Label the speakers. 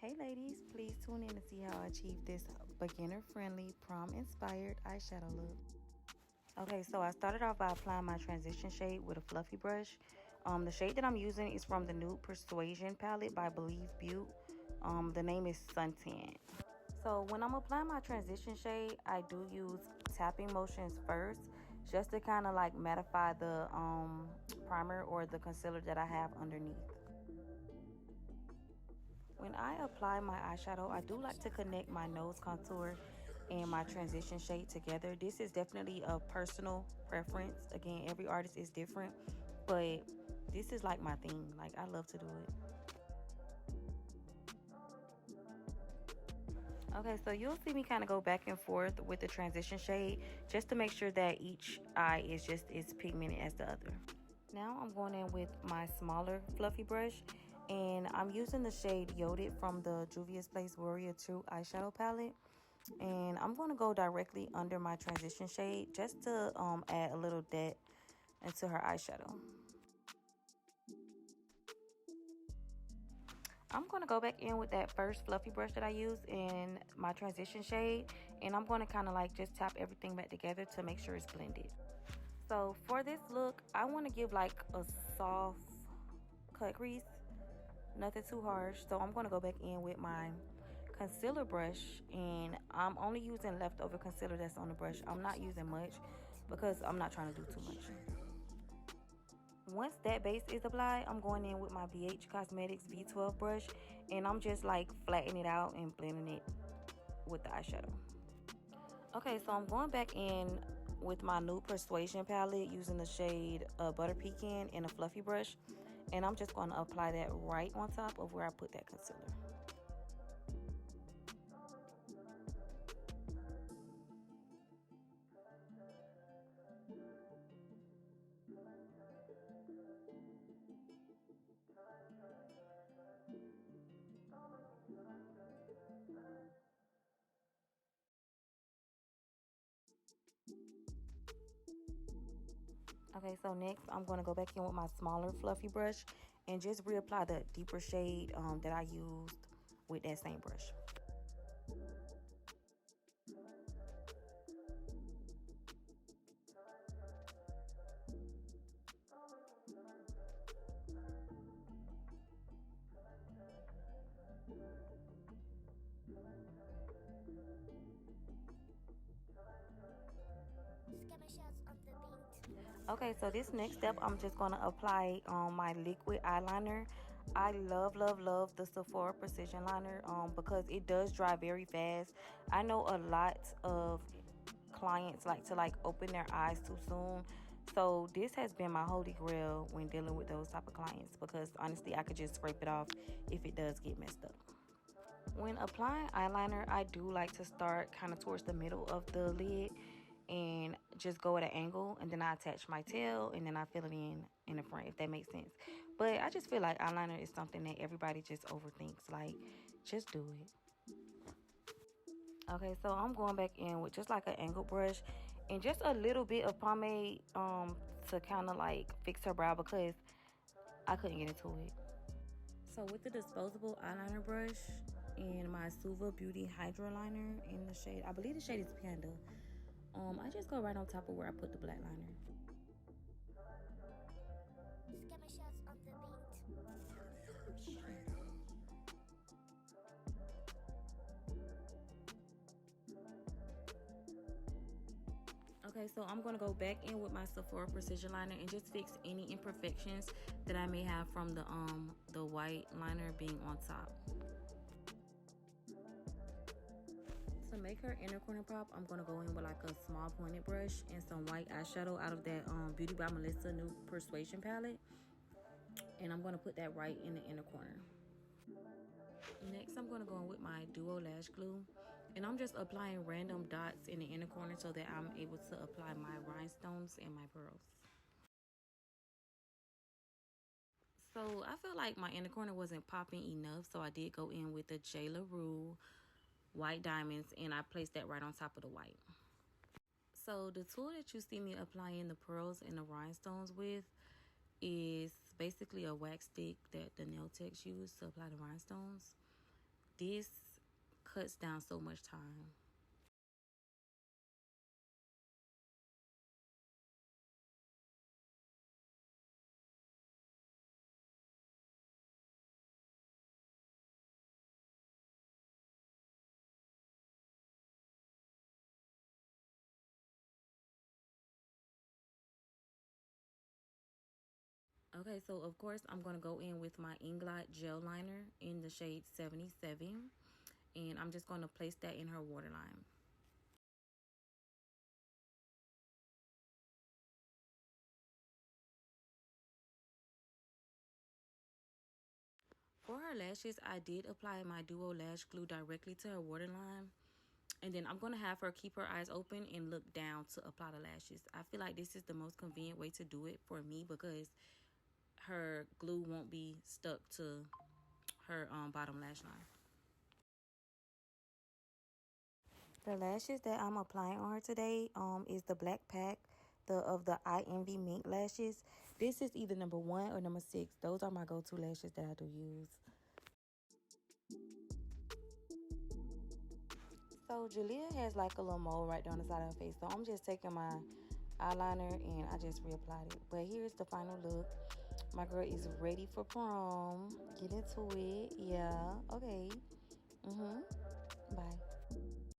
Speaker 1: Hey ladies, please tune in to see how I achieve this beginner-friendly prom-inspired eyeshadow look. Okay, so I started off by applying my transition shade with a fluffy brush. The shade that I'm using is from the Nude Persuasion palette by Bolive Beuté. The name is Suntan. So when I'm applying my transition shade, I do use tapping motions first, just to kind of like mattify the primer or the concealer that I have underneath. When I apply my eyeshadow, I do like to connect my nose contour and my transition shade together. This is definitely a personal preference. Again, every artist is different, but this is like my thing. Like, I love to do it. Okay, so you'll see me kind of go back and forth with the transition shade just to make sure that each eye is just as pigmented as the other. Now I'm going in with my smaller fluffy brush, and I'm using the shade Yoded from the Juvia's Place Warrior True eyeshadow palette. And I'm going to go directly under my transition shade just to add a little depth into her eyeshadow. I'm going to go back in with that first fluffy brush that I used in my transition shade, and I'm going to kind of like just tap everything back together to make sure it's blended. So for this look, I want to give like a soft cut crease, nothing too harsh. So I'm going to go back in with my concealer brush, and I'm only using leftover concealer that's on the brush. I'm not using much because I'm not trying to do too much. Once that base is applied, I'm going in with my BH Cosmetics V12 brush, and I'm just like flattening it out and blending it with the eyeshadow. Okay, so I'm going back in with my Nude Persuasion palette using the shade Butter Pecan and a fluffy brush, and I'm just going to apply that right on top of where I put that concealer. Okay, so next I'm going to go back in with my smaller fluffy brush and just reapply the deeper shade that I used with that same brush. Okay, so this next step, I'm just going to apply my liquid eyeliner. I love the Sephora Precision Liner because it does dry very fast. I know a lot of clients like to open their eyes too soon. So this has been my holy grail when dealing with those type of clients, because honestly, I could just scrape it off if it does get messed up. When applying eyeliner, I do like to start kind of towards the middle of the lid and just go at an angle, and then I attach my tail, and then I fill it in the front, if that makes sense. But I just feel like eyeliner is something that everybody just overthinks. Like, just do it. Okay, so I'm going back in with just like an angle brush and just a little bit of pomade to kind of like fix her brow, because I couldn't get into it. So with the disposable eyeliner brush and my Suva Beauty Hydro Liner in the shade, I believe the shade is Panda, I just go right on top of where I put the black liner. Okay, so I'm going to go back in with my Sephora Precision Liner and just fix any imperfections that I may have from the white liner being on top. To make her inner corner pop, I'm going to go in with like a small pointed brush and some white eyeshadow out of that Beauty by Melissa Nude Persuasion palette. And I'm going to put that right in the inner corner. Next, I'm going to go in with my Duo Lash Glue. And I'm just applying random dots in the inner corner so that I'm able to apply my rhinestones and my pearls. So I feel like my inner corner wasn't popping enough, so I did go in with the J. La Rue white diamonds, and I placed that right on top of the white. So the tool that you see me applying the pearls and the rhinestones with is basically a wax stick that the nail techs use to apply the rhinestones. this cuts down so much time. Okay, so of course I'm going to go in with my Inglot gel liner in the shade 77. And I'm just going to place that in her waterline. For her lashes, I did apply my Duo Lash Glue directly to her waterline. And then I'm going to have her keep her eyes open and look down to apply the lashes. I feel like this is the most convenient way to do it for me because her glue won't be stuck to her bottom lash line. The lashes that I'm applying on her today is the Black Pack of the I Envy Mink lashes. This is either number 1 or number 6. Those are my go-to lashes that I do use. So Julia has like a little mole right down the side of her face. So I'm just taking my eyeliner and I just reapplied it. But here's the final look. My girl is ready for prom. Get into it. Yeah. Okay. Bye.